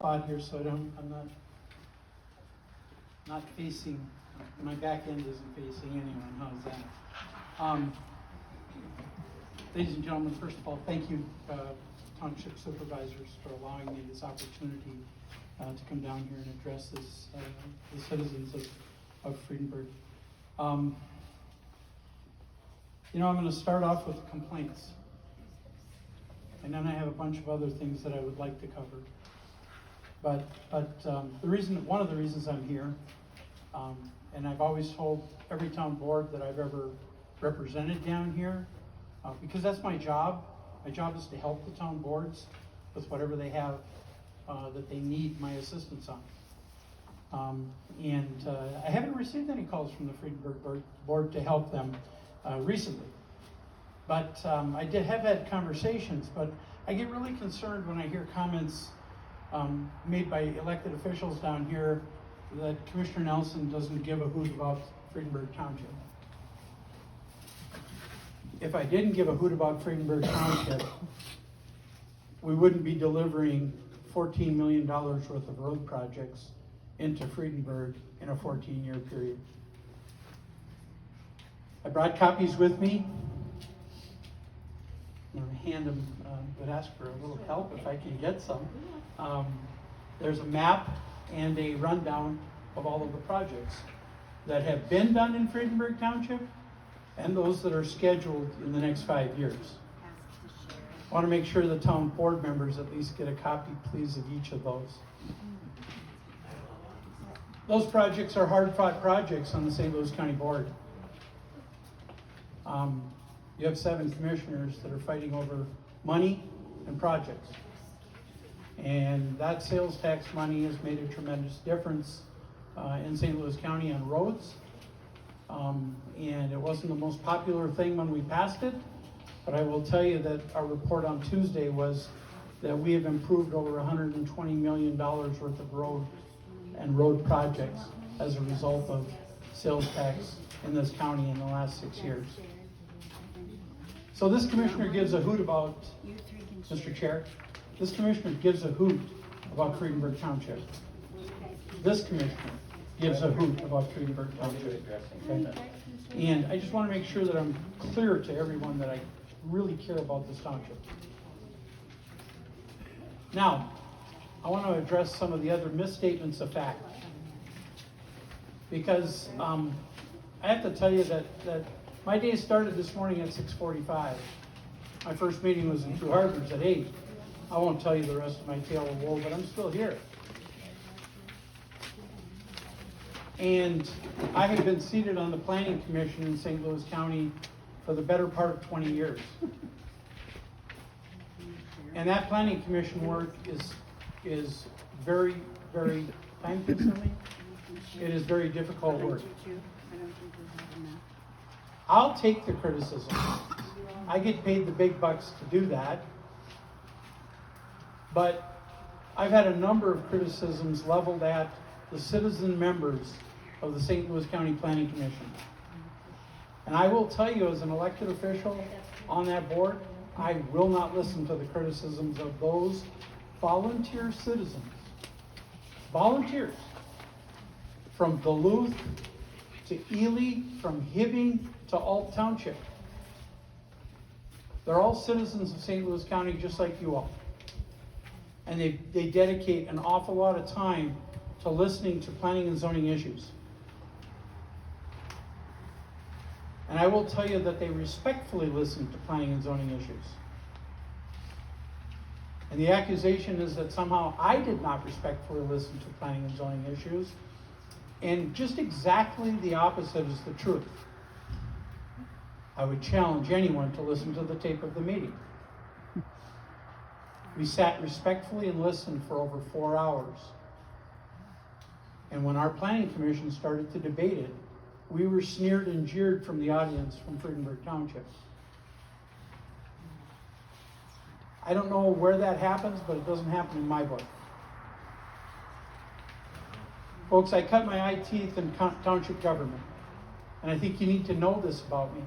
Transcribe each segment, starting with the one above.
spot here so I'm not facing, my back end isn't facing anyone. How's that? Ladies and gentlemen, first of all, thank you, Township Supervisors, for allowing me this opportunity to come down here and address this, the citizens of Fredenberg. I'm going to start off with complaints, and then I have a bunch of other things that I would like to cover. But one of the reasons I'm here, and I've always told every town board that I've ever represented down here, because that's my job. My job is to help the town boards with whatever they have that they need my assistance on. I haven't received any calls from the Fredenberg board to help them recently. But I have had conversations, but I get really concerned when I hear comments made by elected officials down here that Commissioner Nelson doesn't give a hoot about Fredenberg Township. If I didn't give a hoot about Fredenberg Township, we wouldn't be delivering $14 million worth of road projects into Fredenberg in a 14-year period. I brought copies with me. I'm going to hand them, would ask for a little help if I can get some. There's a map and a rundown of all of the projects that have been done in Fredenberg Township and those that are scheduled in the next 5 years. I want to make sure the town board members at least get a copy, please, of each of those. Those projects are hard-fought projects on the St. Louis County Board. You have 7 commissioners that are fighting over money and projects. And that sales tax money has made a tremendous difference in St. Louis County on roads. And it wasn't the most popular thing when we passed it, but I will tell you that our report on Tuesday was that we have improved over $120 million worth of road projects as a result of sales tax in this county in the last 6 years. So this commissioner gives a hoot about, Mr. Chair, this commissioner gives a hoot about Fredenberg Township. This commissioner gives a hoot about Fredenberg Township. Okay? And I just want to make sure that I'm clear to everyone that I really care about this township. Now, I want to address some of the other misstatements of fact. Because I have to tell you that my day started this morning at 6:45. My first meeting was in Two Harbors at 8. I won't tell you the rest of my tale of woe, but I'm still here. And I have been seated on the Planning Commission in St. Louis County for the better part of 20 years. And that Planning Commission work is very, very time consuming. It is very difficult work. I'll take the criticism. I get paid the big bucks to do that. But I've had a number of criticisms leveled at the citizen members of the St. Louis County Planning Commission. And I will tell you, as an elected official on that board, I will not listen to the criticisms of those volunteer citizens. Volunteers. From Duluth to Ely, from Hibbing to Alt Township. They're all citizens of St. Louis County just like you all. And they dedicate an awful lot of time to listening to planning and zoning issues. And I will tell you that they respectfully listen to planning and zoning issues. And the accusation is that somehow I did not respectfully listen to planning and zoning issues. And just exactly the opposite is the truth. I would challenge anyone to listen to the tape of the meeting. We sat respectfully and listened for over 4 hours. And when our planning commission started to debate it, we were sneered and jeered from the audience from Fredenberg Township. I don't know where that happens, but it doesn't happen in my book. Folks, I cut my eye teeth in township government, and I think you need to know this about me.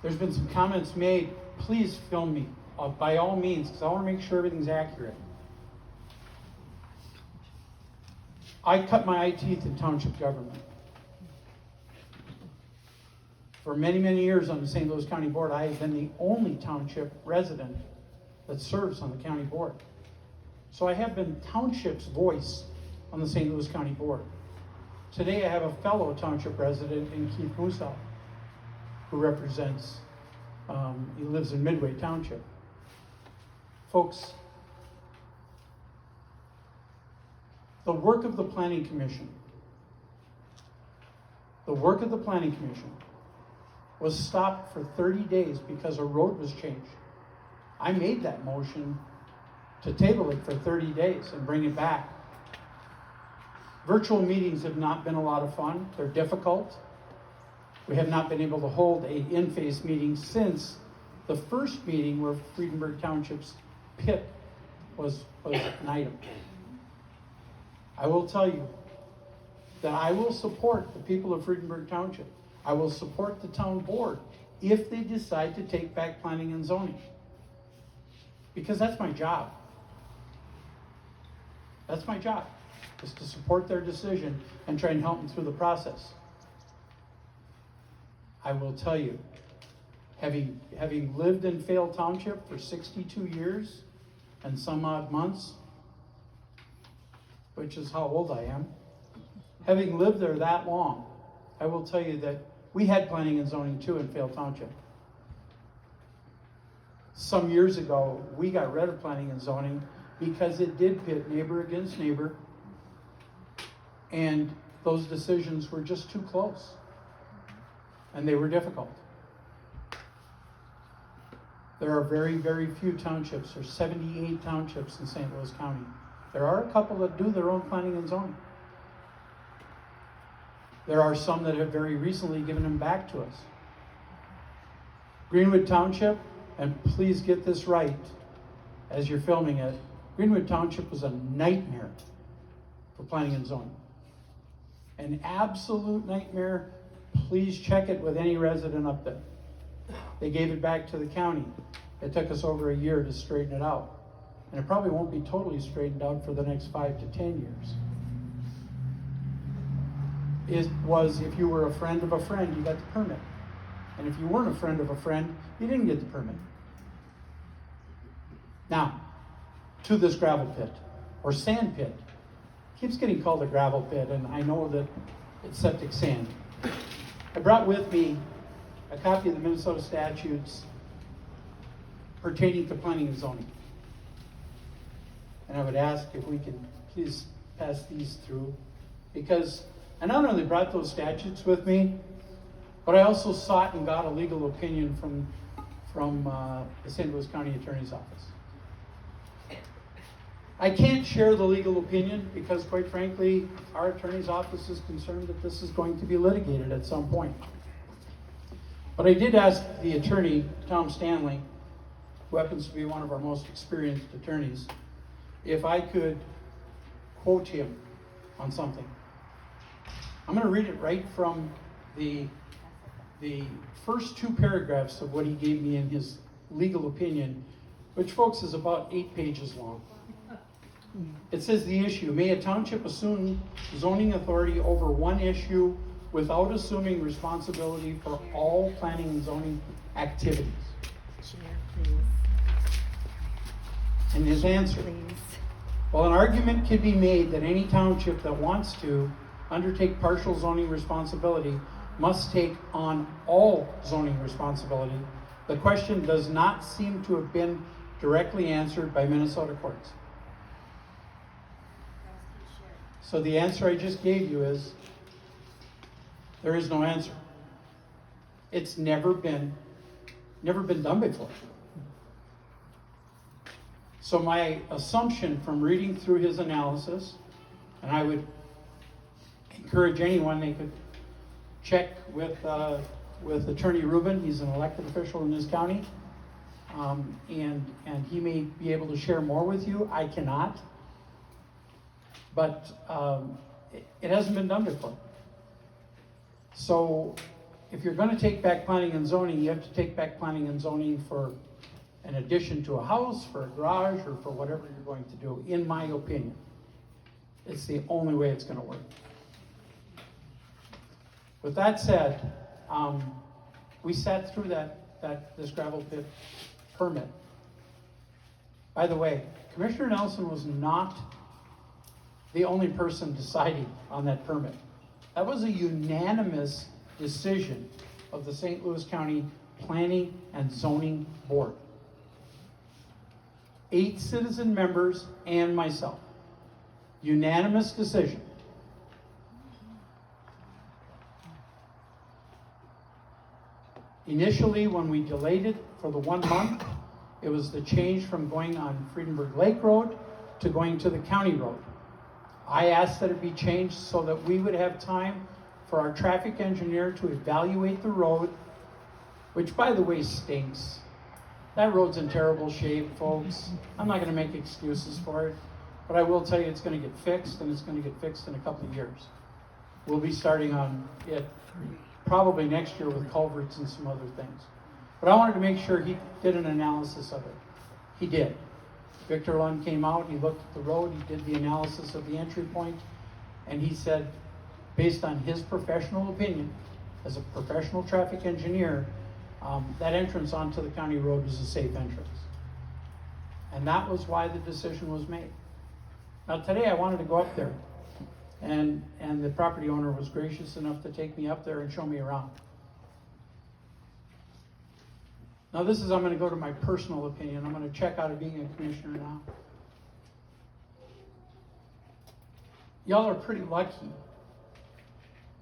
There's been some comments made. Please film me, by all means, because I want to make sure everything's accurate. I cut my eye teeth in township government. For many, many years on the St. Louis County Board, I have been the only township resident that serves on the county board. So I have been township's voice on the St. Louis County Board. Today I have a fellow township resident in Keith Musell, who represents, he lives in Midway Township. Folks, the work of the Planning Commission was stopped for 30 days because a road was changed. I made that motion to table it for 30 days and bring it back. Virtual meetings have not been a lot of fun. They're difficult. We have not been able to hold a in-face meeting since the first meeting where Fredenberg Township's pit was an item. I will tell you that I will support the people of Fredenberg Township. I will support the town board if they decide to take back planning and zoning. Because that's my job. That's my job, is to support their decision and try and help them through the process. I will tell you, having lived in Fayette Township for 62 years and some odd months, which is how old I am, having lived there that long, I will tell you that we had planning and zoning too in Fayette Township. Some years ago, we got rid of planning and zoning because it did pit neighbor against neighbor, and those decisions were just too close, and they were difficult. There are very, very few townships. There's 78 townships in St. Louis County. There are a couple that do their own planning and zoning. There are some that have very recently given them back to us. Greenwood Township, and please get this right as you're filming it, Greenwood Township was a nightmare for planning and zoning. An absolute nightmare. Please check it with any resident up there. They gave it back to the county. It took us over a year to straighten it out. And it probably won't be totally straightened out for the next 5 to 10 years. It was, if you were a friend of a friend, you got the permit. And if you weren't a friend of a friend, you didn't get the permit. Now, to this gravel pit, or sand pit. It keeps getting called a gravel pit, and I know that it's septic sand. I brought with me a copy of the Minnesota statutes pertaining to planning and zoning. And I would ask if we can please pass these through, because I not only brought those statutes with me, but I also sought and got a legal opinion from the St. Louis County Attorney's Office. I can't share the legal opinion because, quite frankly, our attorney's office is concerned that this is going to be litigated at some point. But I did ask the attorney, Tom Stanley, who happens to be one of our most experienced attorneys, if I could quote him on something. I'm going to read it right from the first 2 paragraphs of what he gave me in his legal opinion, which, folks, is about 8 pages long. It says the issue: may a township assume zoning authority over one issue without assuming responsibility for all planning and zoning activities? Chair, please. And his answer: Please. well, an argument could be made that any township that wants to undertake partial zoning responsibility must take on all zoning responsibility. The question does not seem to have been directly answered by Minnesota courts. So the answer I just gave you is, there is no answer. It's never been done before. So my assumption from reading through his analysis, and I would encourage anyone, they could check with Attorney Rubin. He's an elected official in this county, and he may be able to share more with you. I cannot. But it hasn't been done before. So if you're going to take back planning and zoning, you have to take back planning and zoning for an addition to a house, for a garage, or for whatever you're going to do, in my opinion. It's the only way it's gonna work. With that said, we sat through this gravel pit permit. By the way, Commissioner Nelson was not the only person deciding on that permit. That was a unanimous decision of the St. Louis County Planning and Zoning Board. 8 citizen members and myself. Unanimous decision. Initially, when we delayed it for the 1 month, it was the change from going on Fredenberg Lake Road to going to the county road. I asked that it be changed so that we would have time for our traffic engineer to evaluate the road, which by the way stinks. That road's in terrible shape, folks. I'm not gonna make excuses for it, but I will tell you it's gonna get fixed, and it's gonna get fixed in a couple of years. We'll be starting on it probably next year with culverts and some other things. But I wanted to make sure he did an analysis of it. He did. Victor Lund came out, he looked at the road, he did the analysis of the entry point, and he said, based on his professional opinion, as a professional traffic engineer, that entrance onto the county road is a safe entrance. And that was why the decision was made. Now today I wanted to go up there, and the property owner was gracious enough to take me up there and show me around. Now I'm going to go to my personal opinion. I'm going to check out of being a commissioner now. Y'all are pretty lucky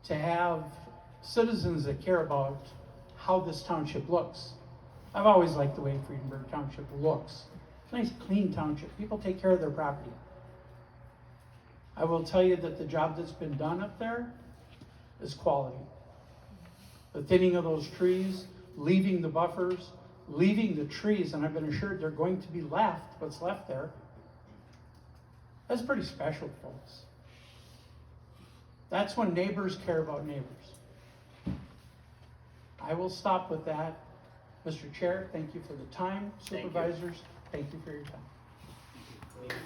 to have citizens that care about how this township looks. I've always liked the way Fredenberg Township looks. It's a nice, clean township. People take care of their property. I will tell you that the job that's been done up there is quality. The thinning of those trees, leaving the buffers, leaving the trees, and I've been assured they're going to be left, what's left there. That's pretty special, folks. That's when neighbors care about neighbors. I will stop with that. Mr. Chair, thank you for the time. Supervisors, thank you for your time.